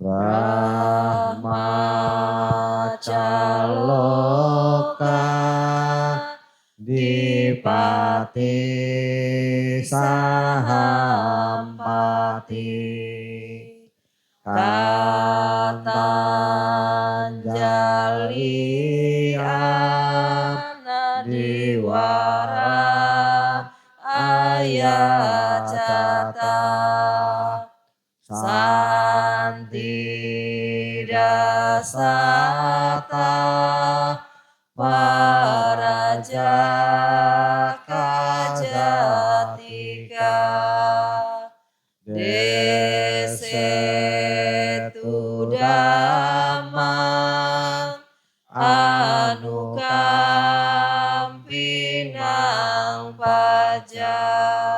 Brahmacaloka Dipati Sahampati Katanjali Anadiwara Ayacata Santi Dasata Paraja Kajatika Desetu Damang Anukampinang Pajam.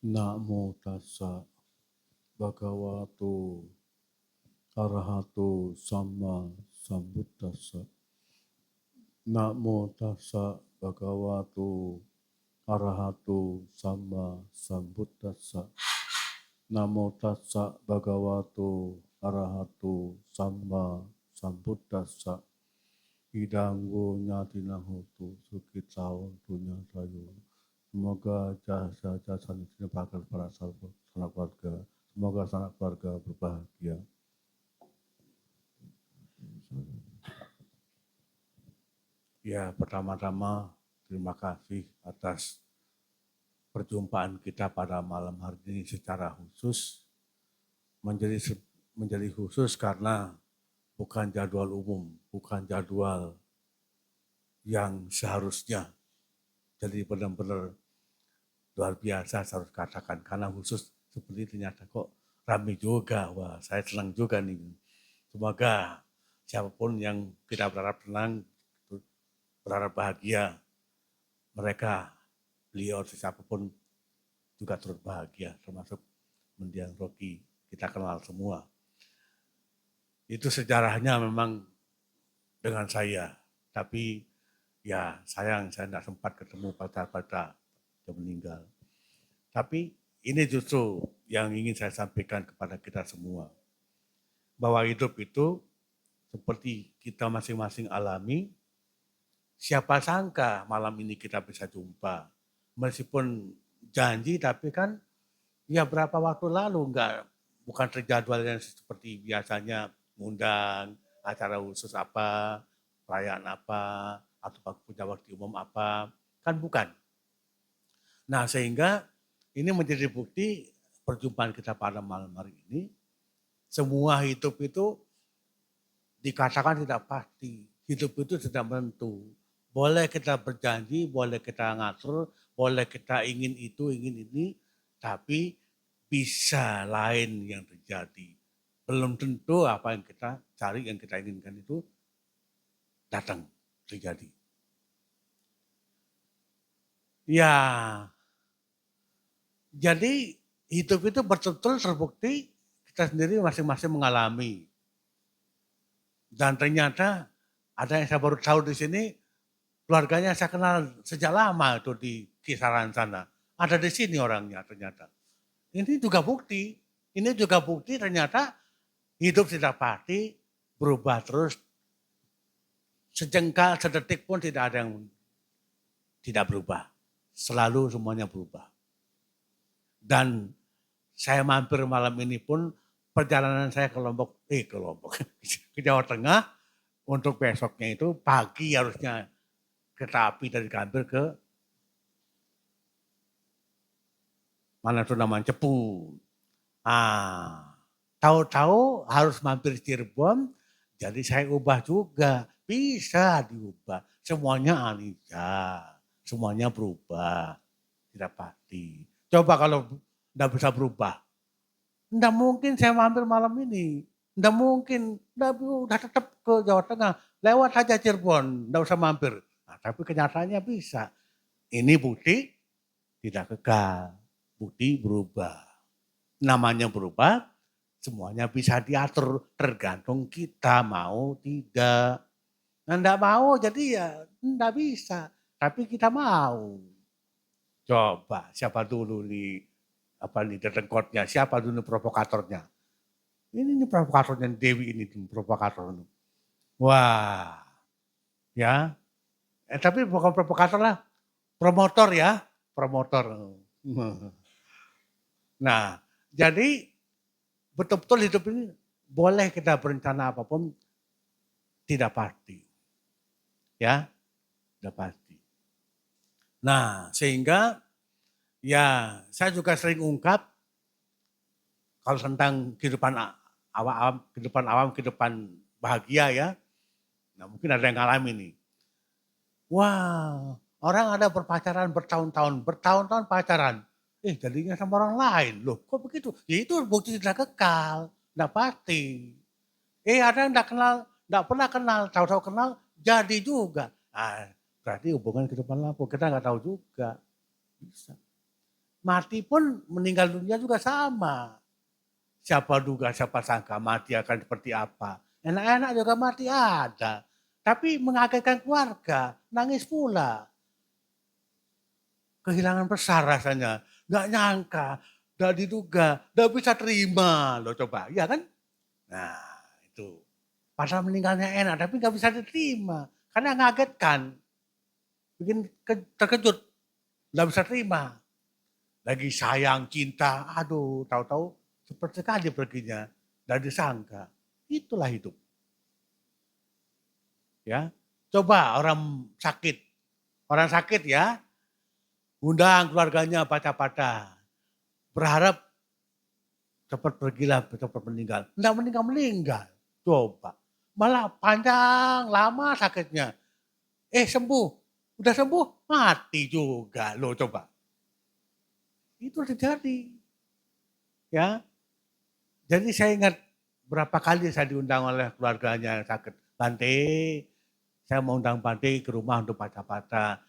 Namo tassa bhagavato arahato sama sambuddhassa. Namo tassa bhagavato arahato sama sambuddhassa. Namo tassa bhagavato arahato sama sambuddhassa. Idanggo nyatina hotu sukitau dunya sayu. Semoga jasa-jasa ini dipakai para sanak keluarga. Semoga sanak keluarga berbahagia. Ya, pertama-tama terima kasih atas perjumpaan kita pada malam hari ini secara khusus. Menjadi khusus karena bukan jadwal umum, bukan jadwal yang seharusnya. Jadi benar-benar luar biasa saya harus katakan, karena khusus seperti ternyata kok ramai juga. Wah, saya senang juga nih. Semoga siapapun yang kita berharap tenang, berharap bahagia, mereka, beliau, siapapun juga turut bahagia, termasuk mendiang Rocky, kita kenal semua. Itu sejarahnya memang dengan saya, tapi ya sayang saya tidak sempat ketemu pada yang meninggal. Tapi ini justru yang ingin saya sampaikan kepada kita semua. Bahwa hidup itu seperti kita masing-masing alami, siapa sangka malam ini kita bisa jumpa. Meskipun janji tapi kan ya berapa waktu lalu bukan terjadwal yang seperti biasanya ngundang acara khusus apa, perayaan apa, atau punya waktu umum apa, kan bukan. Nah sehingga ini menjadi bukti perjumpaan kita pada malam hari ini, semua hidup itu dikatakan tidak pasti, hidup itu tidak menentu. Boleh kita berjanji, boleh kita ngatur, boleh kita ingin itu, ingin ini, tapi bisa lain yang terjadi. Belum tentu apa yang kita cari, yang kita inginkan itu datang, terjadi. Ya, jadi hidup itu betul-betul terbukti kita sendiri masing-masing mengalami. Dan ternyata ada yang saya baru tahu di sini, keluarganya saya kenal sejak lama itu di kisaran sana. Ada di sini orangnya ternyata. Ini juga bukti. Ini juga bukti ternyata hidup tidak pasti, berubah terus. Sejengkal, sedetik pun tidak ada yang tidak berubah. Selalu semuanya berubah. Dan saya mampir malam ini pun perjalanan saya ke ke Jawa Tengah untuk besoknya itu pagi harusnya kereta api dari Gambir ke mana itu namanya Cepu. Tahu-tahu harus mampir Cirebon, jadi saya ubah juga. Bisa diubah. Semuanya anija, semuanya berubah. Tidak pasti. Coba kalau tidak bisa berubah. Tidak mungkin saya mampir malam ini. Tidak mungkin. Udah tetap ke Jawa Tengah. Lewat saja Cirebon, tidak usah mampir. Nah, tapi kenyataannya bisa. Ini bukti tidak kekal. Bukti berubah. Namanya berubah, semuanya bisa diatur, tergantung kita mau tidak. Nah, enggak mau jadi ya enggak bisa, tapi kita mau. Coba siapa dulu nih apa nih dedengkotnya, siapa dulu provokatornya. Ini provokatornya Dewi ini, provokator. Wah, ya. Tapi bukan provokator lah, promotor ya, promotor. Nah, jadi betul-betul hidup ini boleh kita berencana apapun, tidak pasti. Ya, tidak pasti. Nah, sehingga ya saya juga sering ungkap kalau tentang kehidupan awam, kehidupan bahagia ya. Nah, mungkin ada yang ngalamin nih. Wah, orang ada berpacaran bertahun-tahun pacaran. Jadinya sama orang lain. Loh, kok begitu? Ya itu bukti tidak kekal, tidak pasti. Ada yang tidak pernah kenal, tahu-tahu kenal, jadi juga. Berarti hubungan kehidupan lampu, kita nggak tahu juga. Bisa. Mati pun meninggal dunia juga sama. Siapa duga, siapa sangka mati akan seperti apa. Enak-enak juga mati ada. Tapi mengagetkan keluarga, nangis pula. Kehilangan besar rasanya. Nggak nyangka, nggak diduga, nggak bisa terima. Loh coba, ya kan? Nah itu. Padahal meninggalnya enak, tapi nggak bisa diterima. Karena ngagetkan. Bikin terkejut. Nggak bisa terima. Lagi sayang, cinta, aduh tahu-tahu seperti sekali perginya. Nggak disangka. Itulah hidup. Ya, coba orang sakit ya, undang keluarganya baca-baca, berharap cepat pergilah, cepat meninggal. Enggak meninggal, coba. Malah panjang, lama sakitnya. Sembuh, udah sembuh, mati juga loh coba. Itu terjadi. Ya, jadi saya ingat berapa kali saya diundang oleh keluarganya yang sakit. Bante, saya mau undang Bante ke rumah untuk baca-baca.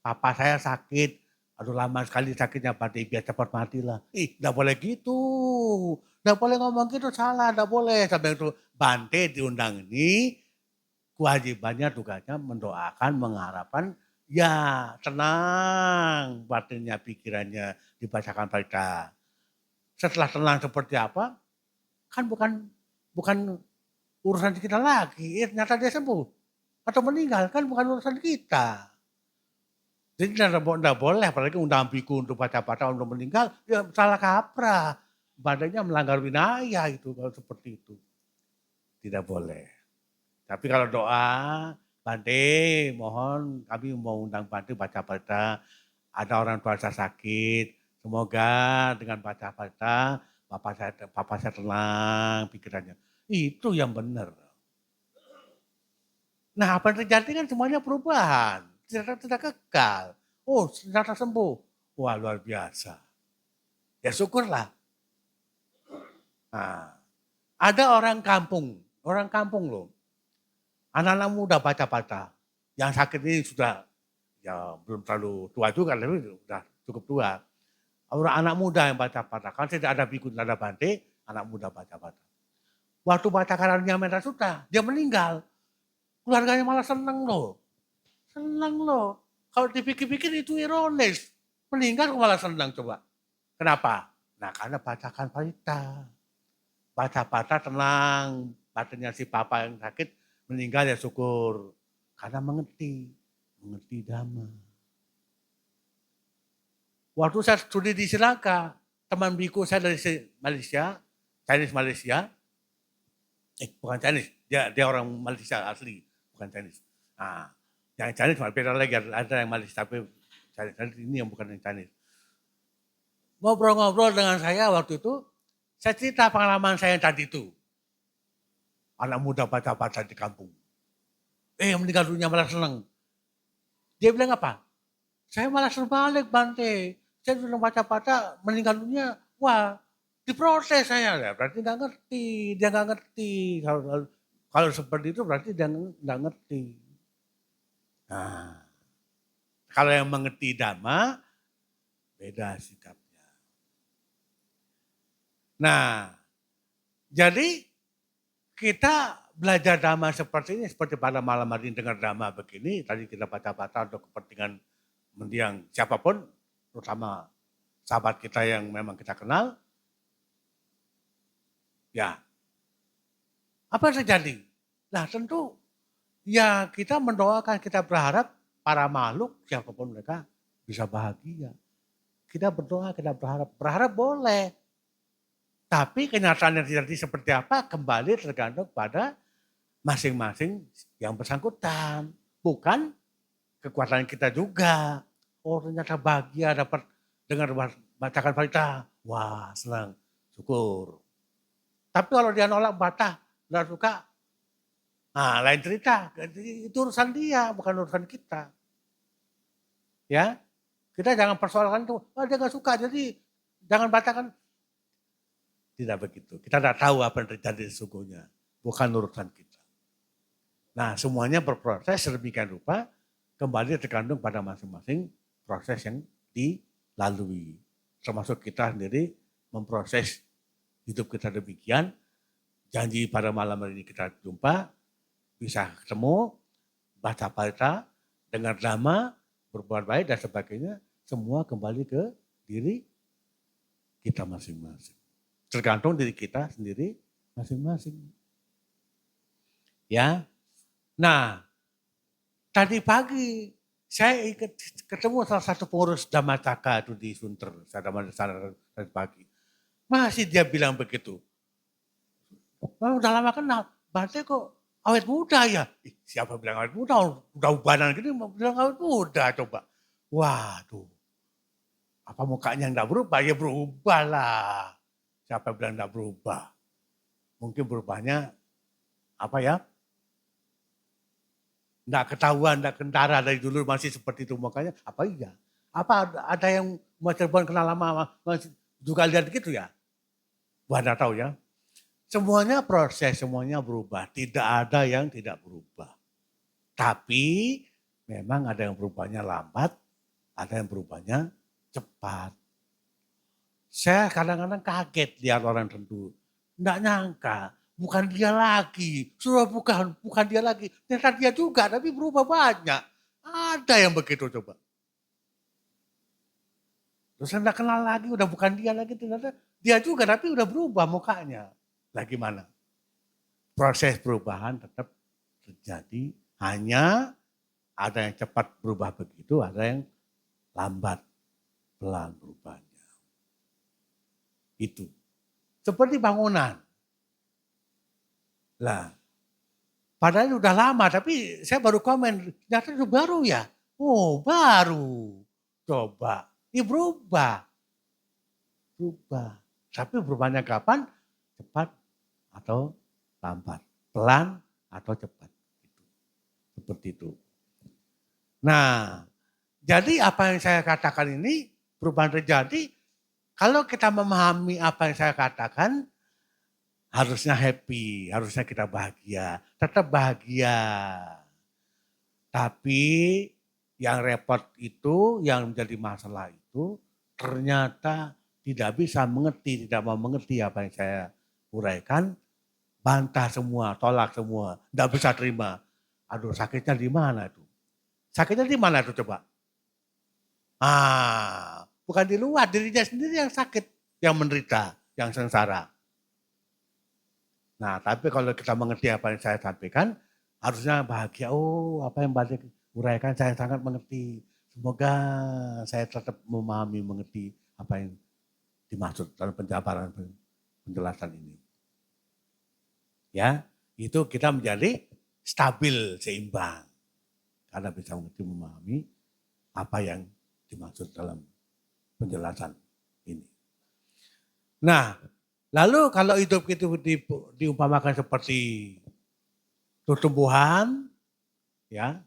Papa saya sakit, aduh lama sekali sakitnya Bante, biar cepat matilah. Enggak boleh gitu. Enggak boleh ngomong gitu, salah, enggak boleh. Sampai itu Bante diundang ini, kewajibannya tugasnya mendoakan, mengharapkan, ya tenang batinnya, pikirannya, dibacakan baca. Setelah tenang seperti apa, kan bukan urusan kita lagi. Ternyata dia sembuh atau meninggal, kan bukan urusan kita. Jadi tidak boleh, apalagi undang biku untuk baca-baca untuk meninggal, ya salah kaprah. Badannya melanggar winaya itu kalau seperti itu. Tidak boleh. Tapi kalau doa, Bante mohon kami mau undang Bante baca-baca. Ada orang tua saya sakit, semoga dengan baca-baca papa saya tenang pikirannya. Itu yang benar. Nah apa yang terjadi kan semuanya perubahan, tidak kekal. Oh ternyata sembuh, wah luar biasa. Ya syukurlah. Nah, ada orang kampung loh, anak-anak muda baca-baca. Yang sakit ini sudah ya belum terlalu tua juga, tapi sudah cukup tua. Orang anak muda yang baca-baca, kan tidak ada biku, tidak ada Bante, anak muda baca-baca. Waktu baca karannya merah sudah, dia meninggal. Keluarganya malah senang loh. Senang loh. Kalau dipikir-pikir itu ironis. Meninggal malah senang coba. Kenapa? Nah karena bacakan parita. Baca-baca tenang. Batinnya si papa yang sakit meninggal ya syukur. Karena mengerti dhamma. Waktu saya studi di Sri Lanka, teman biku saya dari Malaysia, Chinese Malaysia. Bukan Chinese, dia orang Malaysia asli, bukan Chinese. Nah, yang Chinese beda lagi, ada yang Malaysia, tapi Chinese ini yang bukan yang Chinese. Ngobrol-ngobrol dengan saya waktu itu, saya cerita pengalaman saya yang tadi itu. Anak muda baca-baca di kampung. Meninggal dunia malah senang. Dia bilang apa? Saya malah terbalik Bante. Saya sudah baca-baca meninggal dunia, wah diproses saya. Ya, berarti nggak ngerti, dia nggak ngerti. Kalau seperti itu berarti dia nggak ngerti. Nah, kalau yang mengerti dhamma, beda sikapnya. Nah, jadi kita belajar dhamma seperti ini, seperti pada malam hari ini dengar dhamma begini, tadi kita baca-baca untuk kepentingan mendiang siapapun, terutama sahabat kita yang memang kita kenal, ya apa yang terjadi? Nah tentu ya kita mendoakan, kita berharap para makhluk siapapun mereka bisa bahagia. Kita berdoa, kita berharap boleh. Tapi kenyataan yang terjadi seperti apa kembali tergantung pada masing-masing yang bersangkutan. Bukan kekuatan kita juga. Oh ternyata bahagia dapat dengar bacakan berita. Wah senang, syukur. Tapi kalau dia nolak bantah, nggak suka, nah lain cerita. Itu urusan dia, bukan urusan kita. Ya, kita jangan persoalkan itu. Oh dia nggak suka, jadi jangan bacakan. Tidak begitu. Kita tidak tahu apa yang terjadi sesungguhnya. Bukan urusan kita. Nah semuanya berproses sedemikian rupa, kembali tergantung pada masing-masing proses yang dilalui. Termasuk kita sendiri memproses hidup kita demikian. Janji pada malam hari ini kita jumpa, bisa ketemu, baca berita, dengar drama, berbuat baik dan sebagainya. Semua kembali ke diri kita masing-masing. Tergantung diri kita sendiri masing-masing. Ya. Nah, tadi pagi saya ketemu salah satu pengurus Dhamacaka itu di Sunter. Saya tadi pagi. Masih dia bilang begitu. Udah lama kenal, Bante kok awet muda ya? Siapa bilang awet muda? Udah ubanan gini bilang awet muda coba. Waduh, apa mukanya enggak berubah? Ya berubah lah. Siapa bilang enggak berubah? Mungkin berubahnya apa ya? Enggak ketahuan, enggak kentara dari dulu masih seperti itu mukanya. Apa iya? Apa ada yang Mas Cirebon kenal lama juga lihat gitu ya? Wah enggak tahu ya. Semuanya proses, semuanya berubah. Tidak ada yang tidak berubah. Tapi memang ada yang berubahnya lambat, ada yang berubahnya cepat. Saya kadang-kadang kaget lihat orang tertentu. Tidak nyangka, bukan dia lagi. Sudah bukan dia lagi. Ternyata dia juga, tapi berubah banyak. Ada yang begitu coba. Terus saya tidak kenal lagi, udah bukan dia lagi. Ternyata dia juga, tapi udah berubah mukanya. Lah gimana? Proses perubahan tetap terjadi, hanya ada yang cepat berubah begitu, ada yang lambat, pelan berubahnya. Itu. Seperti bangunan. Lah, padahal udah lama, tapi saya baru komen, ternyata itu baru ya? Oh baru. Coba, ini berubah. Berubah. Tapi berubahnya kapan? Cepat atau lambat, pelan atau cepat. Seperti itu. Nah, jadi apa yang saya katakan ini perubahan terjadi, kalau kita memahami apa yang saya katakan, harusnya happy, harusnya kita bahagia, tetap bahagia. Tapi yang repot itu, yang menjadi masalah itu, ternyata tidak bisa mengerti, tidak mau mengerti apa yang saya uraikan, bantah semua, tolak semua, tidak bisa terima. Aduh sakitnya di mana itu? Sakitnya di mana itu coba? Bukan di luar, dirinya sendiri yang sakit, yang menderita, yang sengsara. Nah tapi kalau kita mengerti apa yang saya sampaikan, harusnya bahagia. Oh apa yang Mbak uraikan saya sangat mengerti. Semoga saya tetap memahami, mengerti apa yang dimaksud dalam penjabaran penjelasan ini. Ya, itu kita menjadi stabil, seimbang. Karena bisa mengerti, memahami apa yang dimaksud dalam penjelasan ini. Nah, lalu kalau hidup itu diumpamakan seperti tumbuhan, ya,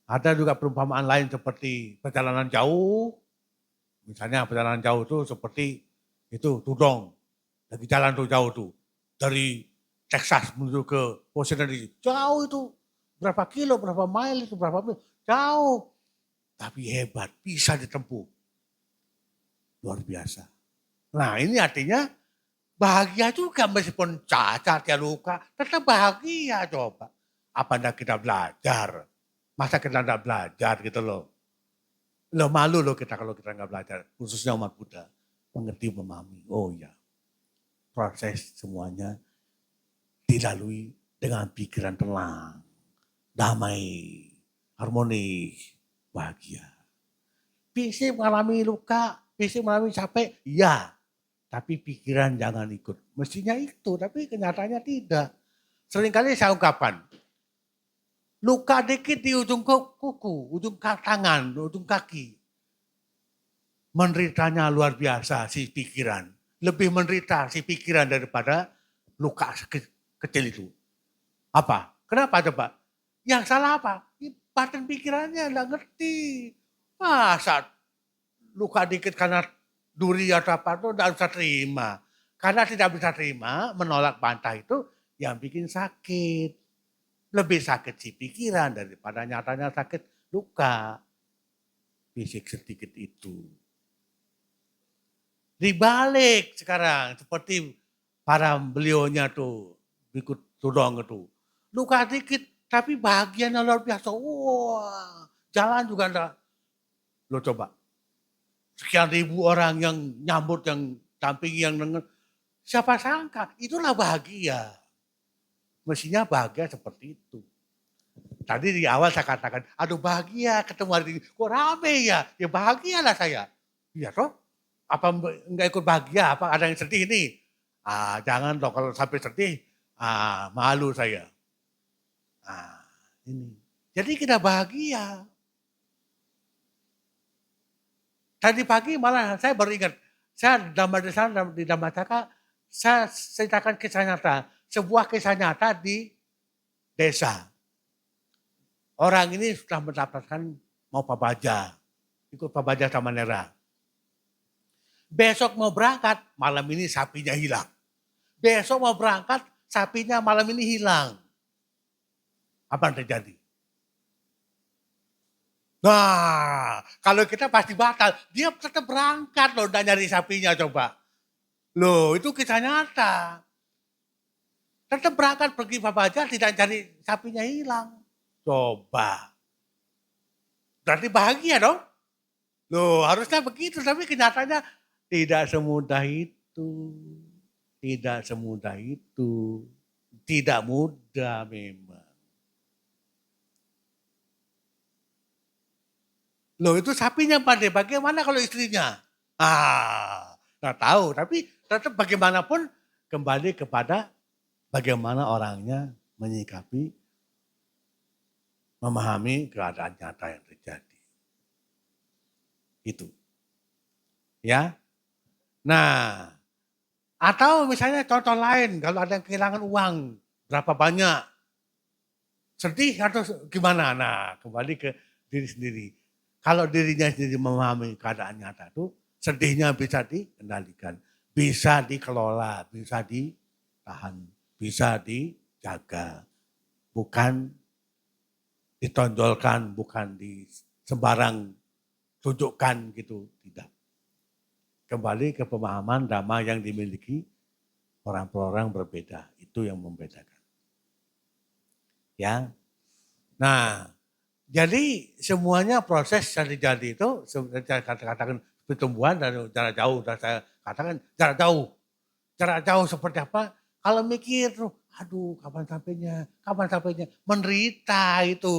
ada juga perumpamaan lain seperti perjalanan jauh. Misalnya perjalanan jauh itu seperti itu tudong, lagi jalan tuh jauh tuh dari Texas menuju ke Washington DC. Jauh itu. Berapa kilo, berapa mile itu, berapa mil. Jauh. Tapi hebat, bisa ditempuh. Luar biasa. Nah ini artinya bahagia juga meskipun cacat ya luka. Tetap bahagia coba. Apa enggak kita belajar? Masa kita enggak belajar gitu loh. Loh malu loh kita kalau kita nggak belajar, khususnya umat Buddha. Mengerti, memahami, oh ya, proses semuanya dilalui dengan pikiran tenang, damai, harmonis, bahagia. Bisa mengalami luka, bisa mengalami capek, ya. Tapi pikiran jangan ikut. Mestinya itu, tapi kenyataannya tidak. Seringkali saya ungkapkan, luka dikit di ujung kuku, ujung tangan, ujung kaki. Menderitanya luar biasa si pikiran. Lebih menderita si pikiran daripada luka kecil itu. Apa? Kenapa coba? Yang salah apa? Batin pikirannya nggak ngerti. Masa luka dikit karena duri atau apa itu tidak bisa terima. Karena tidak bisa terima, menolak bantah itu yang bikin sakit. Lebih sakit si pikiran daripada nyatanya sakit luka. Fisik sedikit itu. Dibalik sekarang seperti para beliaunya tuh ikut tudong itu. Luka dikit tapi bahagianya luar biasa. Wah, jalan juga enggak. Lo coba. Sekian ribu orang yang nyambut, yang dampingi, yang denger. Siapa sangka, itulah bahagia. Mestinya bahagia seperti itu. Tadi di awal saya katakan, aduh bahagia ketemu hari ini. Kok rame ya? Ya bahagialah saya. Iya toh? Apa enggak ikut bahagia? Apa ada yang sedih nih? Jangan dong kalau sampai sedih, malu saya. Ini. Jadi kita bahagia. Tadi pagi malah saya baru ingat, saya di Dhammasaka, saya ceritakan kisah nyata, sebuah kisah nyata di desa. Orang ini sudah mendapatkan mau pabaja, ikut pabaja sama Nera. Besok mau berangkat, malam ini sapinya hilang. Besok mau berangkat, sapinya malam ini hilang. Apa yang terjadi? Nah, kalau kita pasti batal. Dia tetap berangkat loh dan nyari sapinya coba. Loh, itu kisah nyata. Tetap berangkat pergi pabaja, tidak cari sapinya hilang. Coba. Berarti bahagia dong. Loh, harusnya begitu. Tapi kenyataannya tidak semudah itu. Tidak semudah itu. Tidak mudah memang. Loh itu sapinya pandai, bagaimana kalau istrinya? Nggak tahu, tapi tetap bagaimanapun kembali kepada bagaimana orangnya menyikapi, memahami keadaan nyata yang terjadi. Itu. Ya. Nah, atau misalnya contoh lain, kalau ada yang kehilangan uang, berapa banyak? Sedih atau gimana? Nah, kembali ke diri sendiri. Kalau dirinya sendiri memahami keadaan nyata itu, sedihnya bisa dikendalikan, bisa dikelola, bisa ditahan, bisa dijaga. Bukan ditonjolkan, bukan di sembarang tunjukkan gitu, tidak. Kembali ke pemahaman dhamma yang dimiliki orang per orang berbeda, itu yang membedakan. Ya. Nah, jadi semuanya proses jadi itu saya katakan pertumbuhan dari jarak jauh, dan saya katakan jarak jauh. Jarak jauh seperti apa? Kalau mikir, aduh kapan sampainya, menderita itu.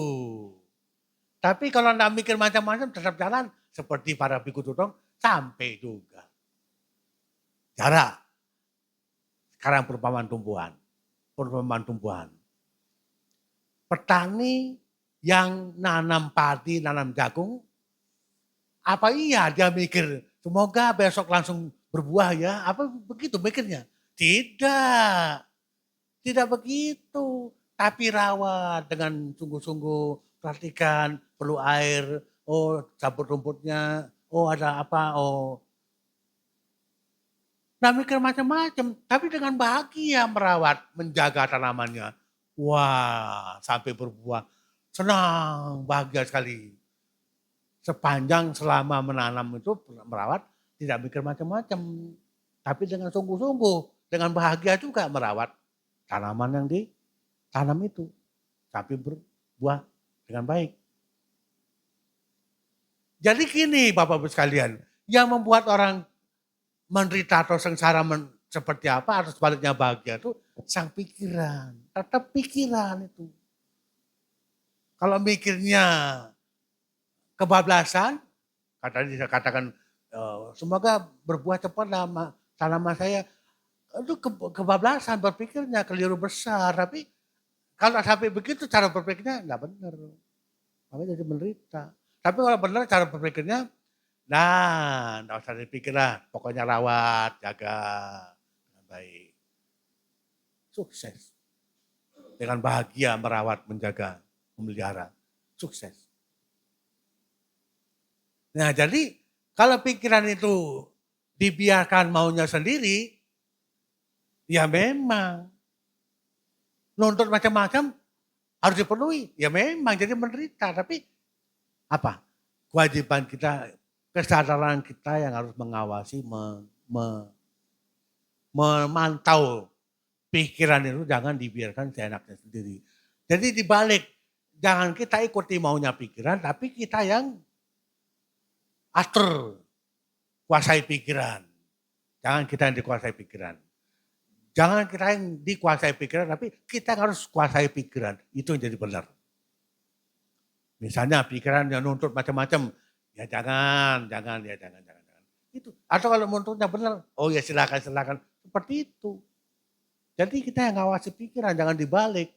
Tapi kalau anda mikir macam-macam tetap jalan, seperti para biku tutong, sampai juga. Jarak. Sekarang perumpamaan tumbuhan. Petani yang nanam padi, nanam jagung, apa iya dia mikir, semoga besok langsung berbuah ya, apa begitu mikirnya? Tidak, tidak begitu. Tapi rawat dengan sungguh-sungguh, perhatikan, perlu air, cabut rumputnya, ada apa, Nah mikir macam-macam, tapi dengan bahagia merawat, menjaga tanamannya. Wah, sampai berbuah. Senang, bahagia sekali. Sepanjang selama menanam itu merawat, tidak mikir macam-macam. Tapi dengan sungguh-sungguh, dengan bahagia juga merawat tanaman yang ditanam itu. Sampai berbuah dengan baik. Jadi gini Bapak-Ibu sekalian, yang membuat orang menderita atau sengsara seperti apa atau sebaliknya bahagia itu sang pikiran. Tetap pikiran itu. Kalau mikirnya kebablasan, tadi saya katakan semoga berbuah cepat lama tanaman saya itu kebablasan berpikirnya keliru besar. Tapi kalau sampai begitu cara berpikirnya nggak benar, makanya jadi menderita. Tapi kalau benar cara berpikirnya, nah nggak usah dipikir lah, pokoknya rawat, jaga dengan baik, sukses dengan bahagia merawat, menjaga, memelihara, sukses. Nah jadi kalau pikiran itu dibiarkan maunya sendiri, ya memang nuntut macam-macam harus dipenuhi. Ya memang jadi menderita. Tapi apa? Kewajiban kita, kesadaran kita yang harus mengawasi, memantau pikiran itu jangan dibiarkan seenaknya sendiri. Jadi dibalik, jangan kita ikuti maunya pikiran, tapi kita yang atur, kuasai pikiran. Jangan kita yang dikuasai pikiran. Jangan kita yang dikuasai pikiran, tapi kita yang harus kuasai pikiran. Itu yang jadi benar. Misalnya pikiran yang nuntut macam-macam, ya jangan. Itu. Atau kalau nuntutnya benar, oh ya silakan. Seperti itu. Jadi kita yang ngawasi pikiran, jangan dibalik.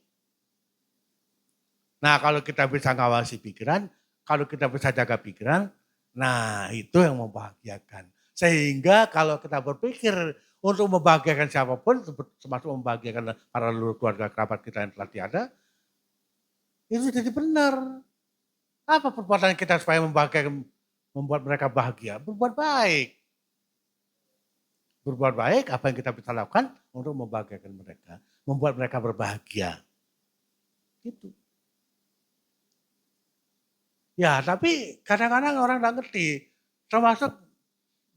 Nah kalau kita bisa ngawasi pikiran, kalau kita bisa jaga pikiran, nah itu yang membahagiakan. Sehingga kalau kita berpikir untuk membahagiakan siapapun, termasuk membahagiakan para leluhur keluarga kerabat kita yang telah tiada, itu jadi benar. Apa perbuatan kita supaya membahagiakan, membuat mereka bahagia? Berbuat baik. Berbuat baik, apa yang kita bisa lakukan untuk membahagiakan mereka, membuat mereka berbahagia. Gitu. Ya, tapi kadang-kadang orang nggak ngerti. Termasuk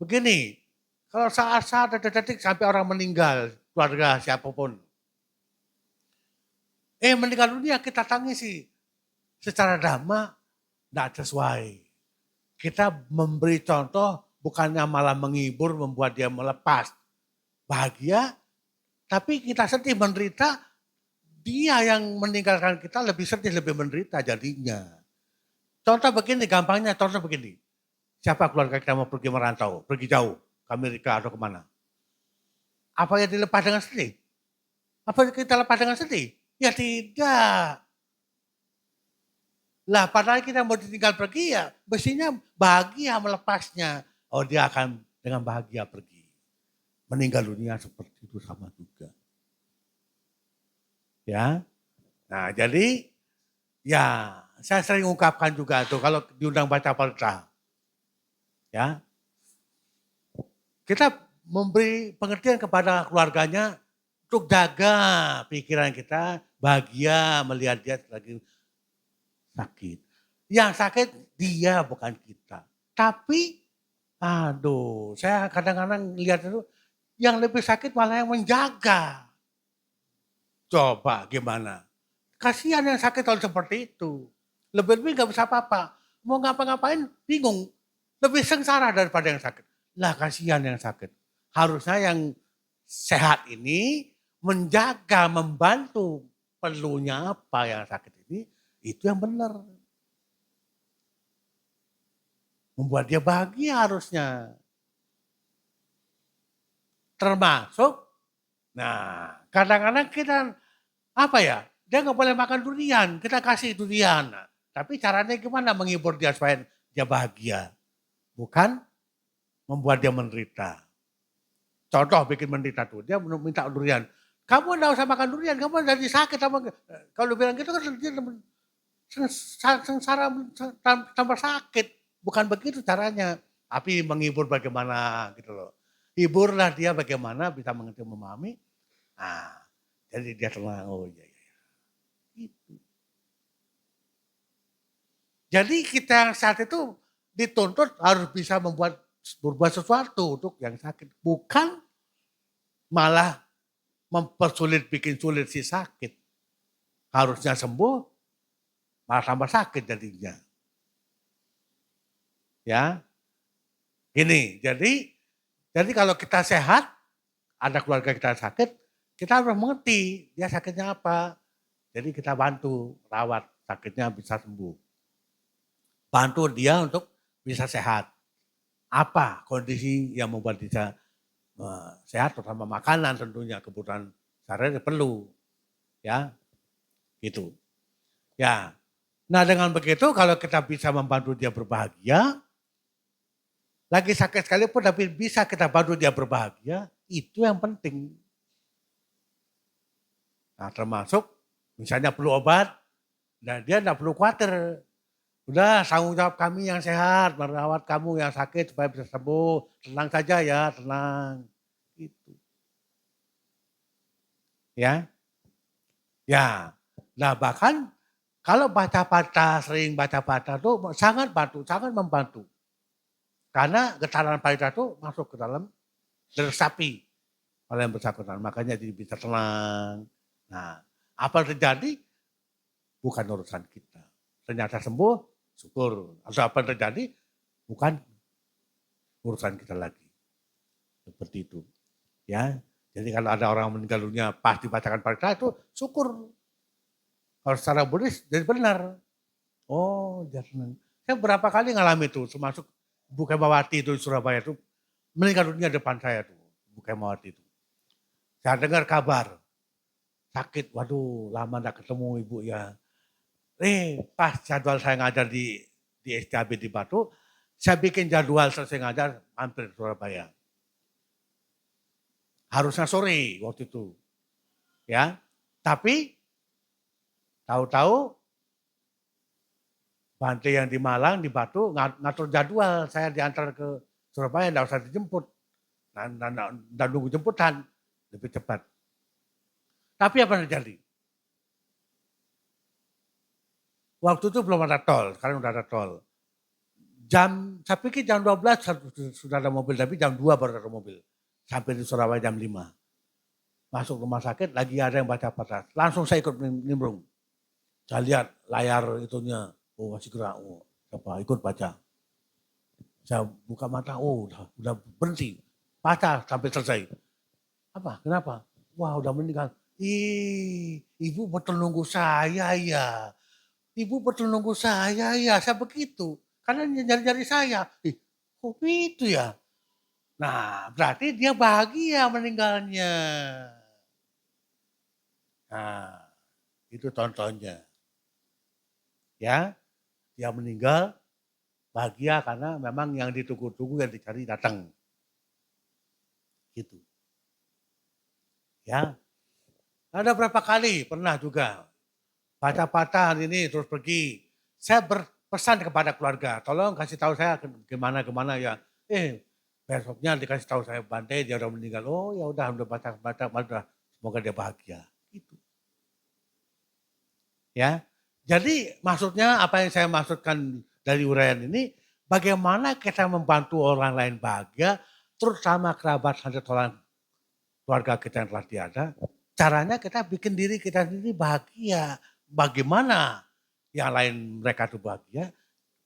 begini, kalau saat-saat detik-detik sampai orang meninggal, keluarga siapapun. Meninggal dunia kita tangisi secara dhamma, tidak sesuai. Kita memberi contoh, bukannya malah menghibur, membuat dia melepas bahagia, tapi kita sedih menderita, dia yang meninggalkan kita lebih sedih, lebih menderita jadinya. Contoh begini, gampangnya contoh begini. Siapa keluarga kita mau pergi merantau, pergi jauh ke Amerika atau kemana? Apa yang dilepas dengan sedih? Apa kita lepas dengan sedih? Ya tidak. Lah padahal kita mau ditinggal pergi ya mestinya bahagia melepasnya. Oh dia akan dengan bahagia pergi. Meninggal dunia seperti itu sama juga. Ya. Nah jadi ya saya sering ungkapkan juga tuh kalau diundang baca Parita. Ya. Kita memberi pengertian kepada keluarganya untuk jaga pikiran kita bahagia melihat dia lagi sakit. Yang sakit dia bukan kita. Tapi saya kadang-kadang lihat itu yang lebih sakit malah yang menjaga. Coba gimana? Kasihan yang sakit kalau seperti itu. Lebih-lebih gak bisa apa-apa. Mau ngapa-ngapain bingung. Lebih sengsara daripada yang sakit. Lah kasihan yang sakit. Harusnya yang sehat ini menjaga, membantu perlunya apa yang sakit ini. Itu yang benar. Membuat dia bahagia harusnya. Termasuk, nah kadang-kadang kita, dia nggak boleh makan durian, kita kasih durian. Nah, tapi caranya gimana menghibur dia supaya dia bahagia. Bukan membuat dia menderita. Contoh bikin menderita tuh, dia minta durian. Kamu enggak usah makan durian, kamu jadi sakit. Kalau bilang gitu kan dia sengsara tambah sakit. Bukan begitu caranya. Tapi menghibur bagaimana gitu loh. Hiburlah dia bagaimana bisa mengerti memahami. Nah, jadi dia tenang. Oh iya. Gitu. Jadi kita yang saat itu dituntut harus bisa berbuat sesuatu untuk yang sakit. Bukan malah mempersulit, bikin sulit si sakit. Harusnya sembuh, malah tambah sakit jadinya. Ya, gini. Jadi kalau kita sehat, ada keluarga kita sakit, kita harus mengerti dia sakitnya apa. Jadi kita bantu rawat sakitnya bisa sembuh. Bantu dia untuk bisa sehat. Apa kondisi yang membuat dia sehat, terutama makanan tentunya, kebutuhan sehari-hari perlu, ya, gitu. Ya, nah dengan begitu kalau kita bisa membantu dia berbahagia, lagi sakit sekalipun tapi bisa kita bantu dia berbahagia, itu yang penting. Nah termasuk misalnya perlu obat, dan dia tidak perlu khawatir. Udah tanggung jawab kami yang sehat, merawat kamu yang sakit supaya bisa sembuh. Tenang saja ya, tenang. Gitu. Ya. Ya. Nah bahkan kalau baca-baca, sering baca-baca itu sangat bantu, sangat membantu. Karena getaran payudara itu masuk ke dalam sapi oleh yang bersangkutan. Makanya jadi bisa tenang. Nah, apa yang terjadi bukan urusan kita. Ternyata sembuh, syukur. Atau apa yang terjadi bukan urusan kita lagi. Seperti itu. Ya. Jadi kalau ada orang meninggal dunia pas dibacakan payudara itu syukur. Kalau secara Buddhis jadi benar. Oh, jangan. Saya berapa kali ngalami itu, termasuk Bu Kemawati itu di Surabaya itu meninggal dunia depan saya tuh, Bu Kemawati itu. Saya dengar kabar sakit, waduh lama gak ketemu ibu ya. Pas jadwal saya ngajar di STAB di Batu, saya bikin jadwal selesai ngajar hampir di Surabaya. Harusnya sore waktu itu, ya. Tapi tahu-tahu Bante yang di Malang, di Batu, ngatur jadwal, saya diantar ke Surabaya, tidak usah dijemput. Dan nunggu jemputan, lebih cepat. Tapi apa yang terjadi? Waktu itu belum ada tol, sekarang udah ada tol. Saya pikir jam 12 sudah ada mobil, tapi jam 2 baru ada mobil. Sampai di Surabaya jam 5. Masuk rumah sakit, lagi ada yang baca-baca. Langsung saya ikut nimbrung. Saya lihat layar itunya, oh masih gerak, oh apa ikut baca. Saya buka mata, oh udah berhenti, baca sampai selesai. Apa? Kenapa? Wah udah meninggal. Ibu betul nunggu saya ya. Ibu betul nunggu saya ya. Saya begitu. Karena nyari-nyari saya. Kok itu ya? Nah berarti dia bahagia meninggalnya. Nah itu contohnya. Ya, dia meninggal bahagia karena memang yang ditunggu-tunggu yang dicari datang. Gitu. Ya. Ada berapa kali pernah juga baca-baca hari ini terus pergi. Saya berpesan kepada keluarga, tolong kasih tahu saya gimana ya. Besoknya dikasih tahu saya Bante dia udah meninggal. Oh ya udah baca-baca, semoga dia bahagia. Gitu. Ya. Jadi maksudnya apa yang saya maksudkan dari uraian ini, bagaimana kita membantu orang lain bahagia, terutama kerabat sahabat orang keluarga kita yang telah tiada. Caranya kita bikin diri kita sendiri bahagia. Bagaimana yang lain mereka tuh bahagia,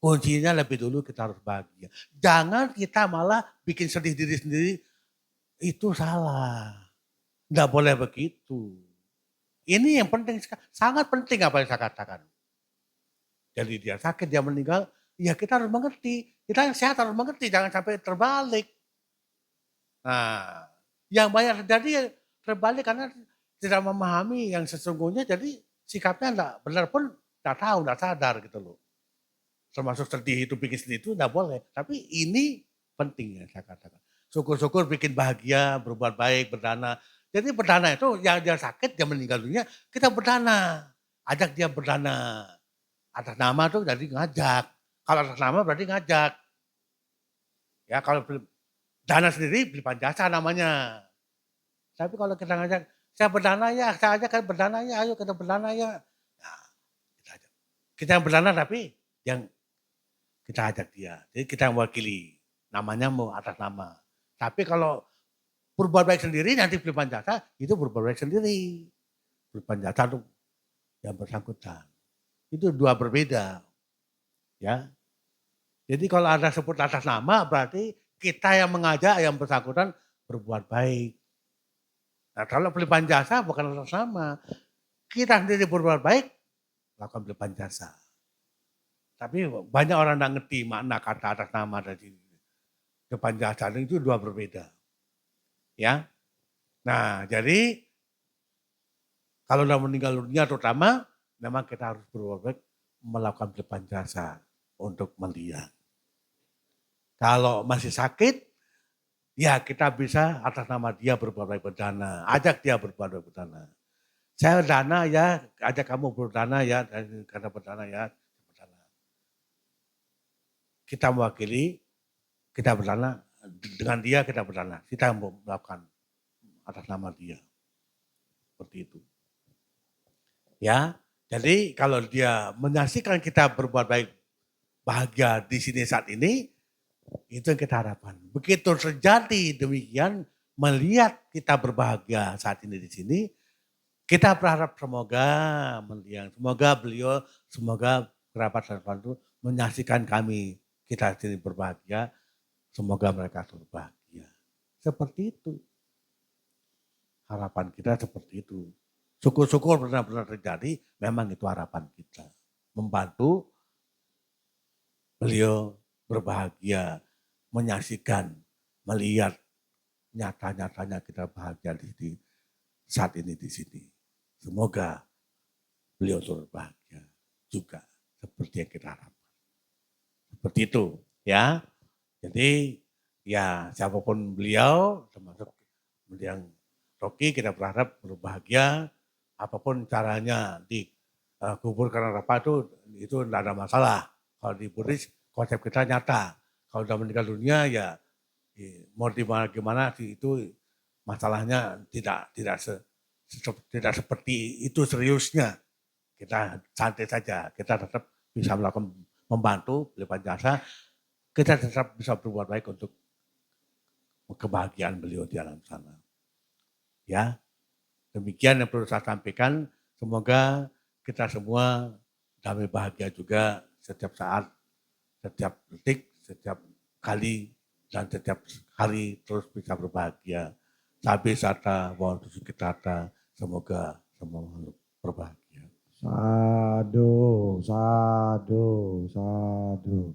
kuncinya lebih dulu kita harus bahagia. Jangan kita malah bikin sedih diri sendiri, itu salah. Nggak boleh begitu. Ini yang penting, sangat penting apa yang saya katakan. Jadi dia sakit, dia meninggal, ya kita harus mengerti. Kita yang sehat harus mengerti, jangan sampai terbalik. Nah, yang banyak terjadi ya terbalik karena tidak memahami yang sesungguhnya, jadi sikapnya enggak benar pun enggak tahu, enggak sadar gitu loh. Termasuk sedih itu bikin sedih itu enggak boleh. Tapi ini penting yang saya katakan. Syukur-syukur bikin bahagia, berbuat baik, berdana. Jadi berdana itu yang dia sakit, dia meninggal dunia, kita berdana. Ajak dia berdana. Atas nama tuh jadi ngajak. Kalau atas nama berarti ngajak. Ya kalau dana sendiri beli jasa namanya. Tapi kalau kita ngajak, saya berdana ya, saya ajak kan berdana ya, ayo kita berdana ya. Nah, kita ajak. Kita yang berdana tapi yang kita ajak dia. Jadi kita yang mewakili. Namanya mau atas nama. Tapi kalau berbuat baik sendiri nanti beli jasa, itu berbuat baik sendiri. Beli jasa itu yang bersangkutan. Itu dua berbeda. Ya. Jadi kalau ada sebut atas nama berarti kita yang mengajak yang bersangkutan berbuat baik. Nah kalau pelimpahan jasa bukan atas nama. Kita sendiri berbuat baik, lakukan pelimpahan jasa. Tapi banyak orang yang ngerti makna kata atas nama tadi. Pelimpahan jasa itu dua berbeda. Ya. Nah jadi kalau sudah meninggal dunia terutama, memang kita harus berbuat baik melakukan pelimpahan jasa untuk melihat. Kalau masih sakit, ya kita bisa atas nama dia berbuat baik berdana. Ajak dia berbuat baik berdana. Saya dana ya, ajak kamu berdana ya, karena berdana ya. Berdana. Kita mewakili, kita berdana, dengan dia kita berdana. Kita melakukan atas nama dia. Seperti itu. Ya, jadi kalau dia menyaksikan kita berbuat baik, bahagia di sini saat ini, itu yang kita harapkan. Begitu terjadi demikian, melihat kita berbahagia saat ini di sini, kita berharap semoga beliau, semoga kerabat itu menyaksikan kami, kita sini berbahagia, semoga mereka berbahagia. Seperti itu. Harapan kita seperti itu. Syukur-syukur benar-benar terjadi, memang itu harapan kita. Membantu beliau berbahagia, menyaksikan, melihat nyata-nyatanya kita bahagia di saat ini di sini. Semoga beliau berbahagia juga seperti yang kita harapkan. Seperti itu ya. Jadi ya siapapun beliau termasuk yang Rocky kita berharap berbahagia apapun caranya dikubur karena apa itu tidak ada masalah. Kalau di Buddhis konsep kita nyata. Kalau sudah meninggal dunia ya mau gimana sih itu masalahnya tidak seperti itu seriusnya. Kita santai saja. Kita tetap bisa melakukan membantu pelimpahan jasa. Kita tetap bisa berbuat baik untuk kebahagiaan beliau di alam sana. Ya, demikian yang perlu saya sampaikan. Semoga kita semua damai bahagia juga setiap saat, setiap detik, setiap kali, dan setiap hari terus bisa berbahagia. Sabi sata, wawon kita, semoga semua berbahagia. Sadu, sadu, sadu.